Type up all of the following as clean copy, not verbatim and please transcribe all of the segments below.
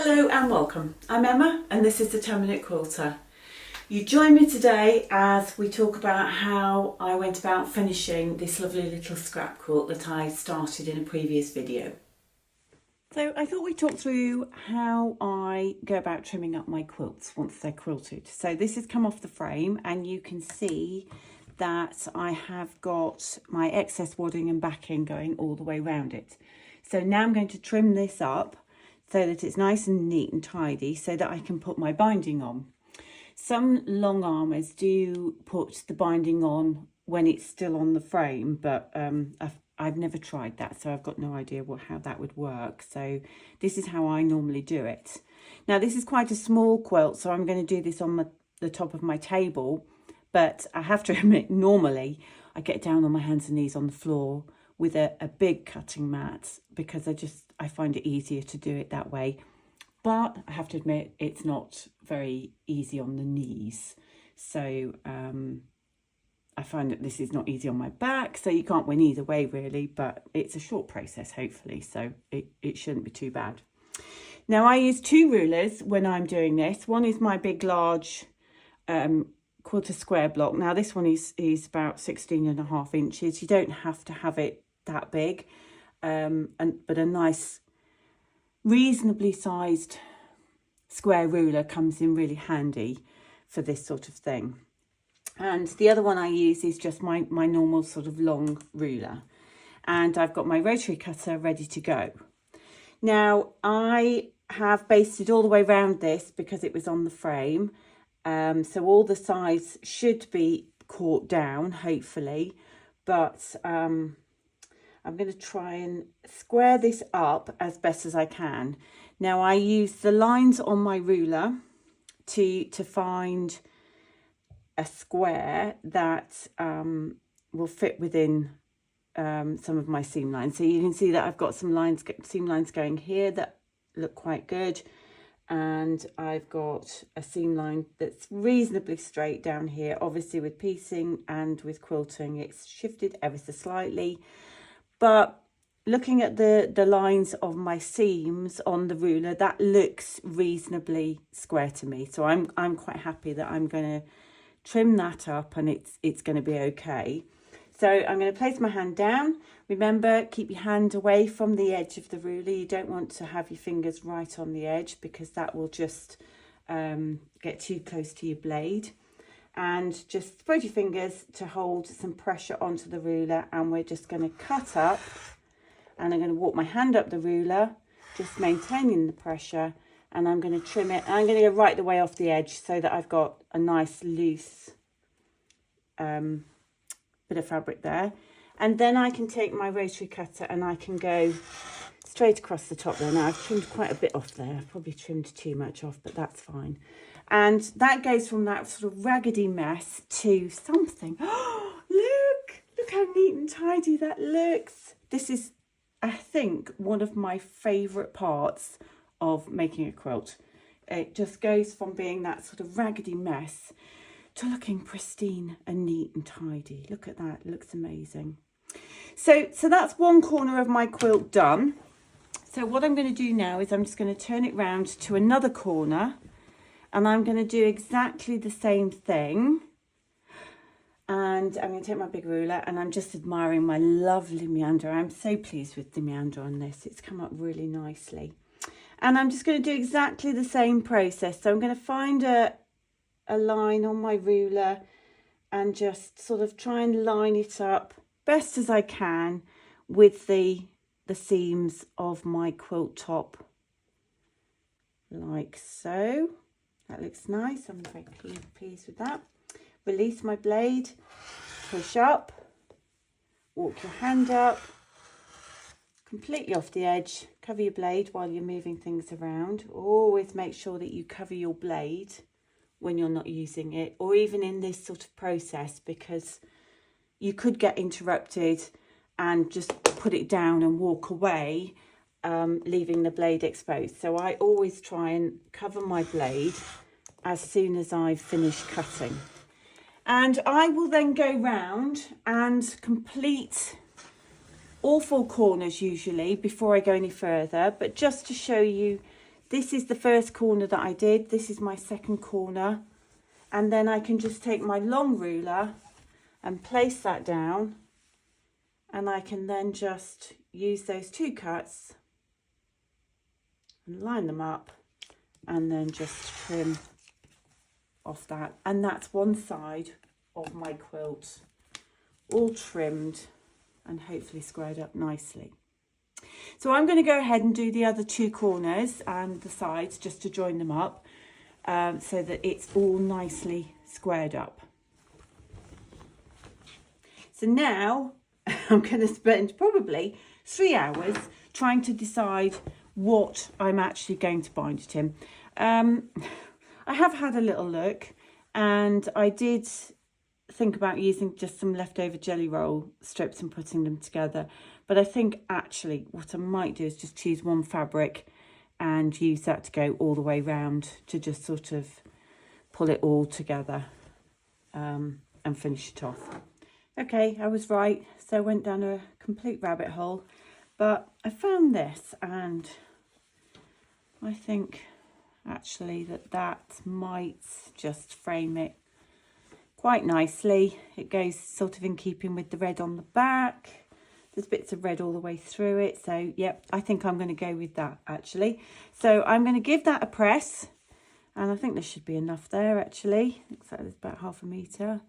Hello and welcome. I'm Emma and this is the 10-Minute Quilter. You join me today as we talk about how I went about finishing this lovely little scrap quilt that I started in a previous video. So I thought we'd talk through how I go about trimming up my quilts once they're quilted. So this has come off the frame and you can see that I have got my excess wadding and backing going all the way around it. So now I'm going to trim this up so that it's nice and neat and tidy so that I can put my binding on. Some long armers do put the binding on when it's still on the frame, but I've never tried that, so I've got no idea how that would work. So this is how I normally do it. Now this is quite a small quilt, so I'm going to do this on the top of my table, but I have to admit normally I get down on my hands and knees on the floor with a big cutting mat because I find it easier to do it that way. But I have to admit it's not very easy on the knees. So I find that this is not easy on my back, so you can't win either way really, but it's a short process hopefully, so it shouldn't be too bad. Now I use two rulers when I'm doing this. One is my big large quilter square block. Now this one is about 16.5 inches. You don't have to have it that big, but a nice reasonably sized square ruler comes in really handy for this sort of thing. And the other one I use is just my normal sort of long ruler, and I've got my rotary cutter ready to go. Now I have basted all the way around this because it was on the frame, so all the sides should be caught down hopefully, but I'm going to try and square this up as best as I can. Now I use the lines on my ruler to find a square that will fit within some of my seam lines. So you can see that I've got some seam lines going here that look quite good, and I've got a seam line that's reasonably straight down here. Obviously with piecing and with quilting it's shifted ever so slightly, but looking at the lines of my seams on the ruler, that looks reasonably square to me. So I'm quite happy that I'm going to trim that up and it's going to be okay. So I'm going to place my hand down. Remember, keep your hand away from the edge of the ruler. You don't want to have your fingers right on the edge because that will just get too close to your blade. And just spread your fingers to hold some pressure onto the ruler, and we're just going to cut up, and I'm going to walk my hand up the ruler, just maintaining the pressure, and I'm going to trim it, and I'm going to go right the way off the edge so that I've got a nice loose bit of fabric there. And then I can take my rotary cutter and I can go straight across the top there. Now I've trimmed quite a bit off there, I've probably trimmed too much off, but that's fine. And that goes from that sort of raggedy mess to something. Oh, look how neat and tidy that looks. This is, I think, one of my favourite parts of making a quilt. It just goes from being that sort of raggedy mess to looking pristine and neat and tidy. Look at that, it looks amazing. So that's one corner of my quilt done. So what I'm going to do now is I'm just going to turn it round to another corner, and I'm going to do exactly the same thing. And I'm going to take my big ruler, and I'm just admiring my lovely meander. I'm so pleased with the meander on this. It's come up really nicely. And I'm just going to do exactly the same process. So I'm going to find a line on my ruler and just sort of try and line it up best as I can with the seams of my quilt top, like so. That looks nice. I'm very pleased with that. Release my blade, push up, walk your hand up, completely off the edge, cover your blade while you're moving things around. Always make sure that you cover your blade when you're not using it, or even in this sort of process, because you could get interrupted and just put it down and walk away, leaving the blade exposed. So I always try and cover my blade as soon as I've finished cutting. And I will then go round and complete all four corners usually before I go any further, but just to show you this is the first corner that I did. This is my second corner. And then I can just take my long ruler and place that down. And I can then just use those 2 cuts and line them up and then just trim off that. And that's one side of my quilt all trimmed and hopefully squared up nicely. So I'm going to go ahead and do the other 2 corners and the sides just to join them up so that it's all nicely squared up. So now I'm going to spend probably 3 hours trying to decide what I'm actually going to bind it in. I have had a little look, and I did think about using just some leftover jelly roll strips and putting them together, but I think actually what I might do is just choose one fabric and use that to go all the way round to just sort of pull it all together and finish it off. Okay, I was right, so I went down a complete rabbit hole, but I found this, and I think actually that might just frame it quite nicely. It goes sort of in keeping with the red on the back. There's bits of red all the way through it, so yep, I think I'm going to go with that actually. So I'm going to give that a press, and I think there should be enough there actually. Looks like there's about 1/2 metre.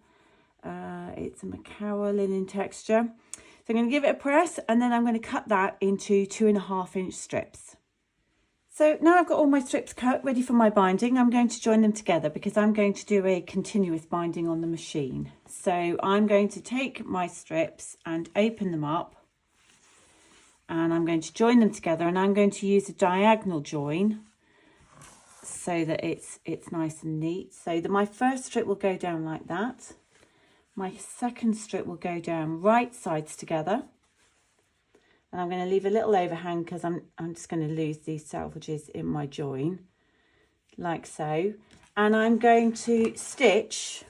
It's a Macawa linen texture. So I'm going to give it a press, and then I'm going to cut that into 2.5-inch strips. So now I've got all my strips cut, ready for my binding. I'm going to join them together because I'm going to do a continuous binding on the machine. So I'm going to take my strips and open them up, and I'm going to join them together, and I'm going to use a diagonal join so that it's nice and neat. So my first strip will go down like that. My second strip will go down right sides together. And I'm going to leave a little overhang because I'm just going to lose these salvages in my join, like so. And I'm going to stitch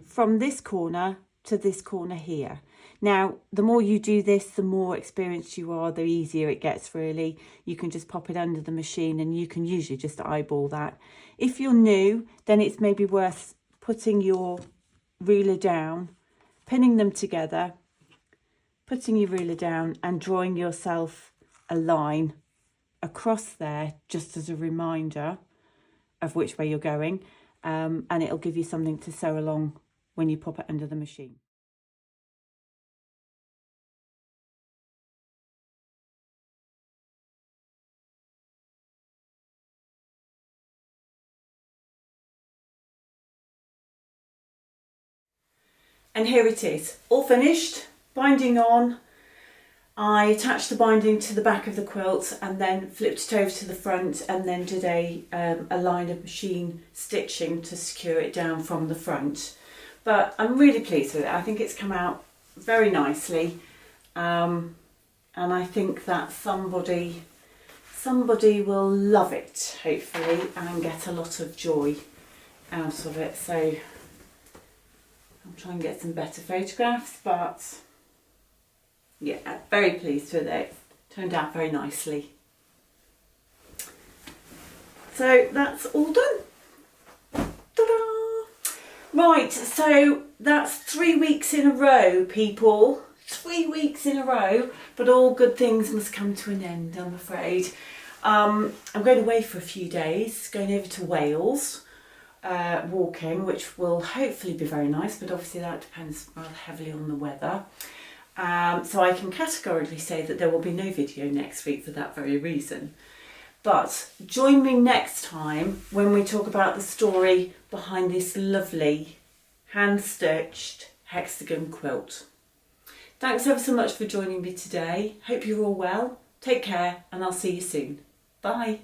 from this corner to this corner here. Now, the more you do this, the more experienced you are, the easier it gets really. You can just pop it under the machine and you can usually just eyeball that. If you're new, then it's maybe worth putting your ruler down, pinning them together, putting your ruler down and drawing yourself a line across there just as a reminder of which way you're going, and it'll give you something to sew along when you pop it under the machine. And here it is, all finished, binding on. I attached the binding to the back of the quilt and then flipped it over to the front, and then did a line of machine stitching to secure it down from the front. But I'm really pleased with it. I think it's come out very nicely, and I think that somebody will love it, hopefully, and get a lot of joy out of it. So I'll try and get some better photographs, but yeah, very pleased with it. Turned out very nicely. So that's all done. Ta-da! Right, so that's 3 weeks in a row, people. 3 weeks in a row, but all good things must come to an end, I'm afraid. I'm going away for a few days, going over to Wales. Walking, which will hopefully be very nice, but obviously that depends rather heavily on the weather. So I can categorically say that there will be no video next week for that very reason. But join me next time when we talk about the story behind this lovely hand-stitched hexagon quilt. Thanks ever so much for joining me today. Hope you're all well. Take care, and I'll see you soon. Bye.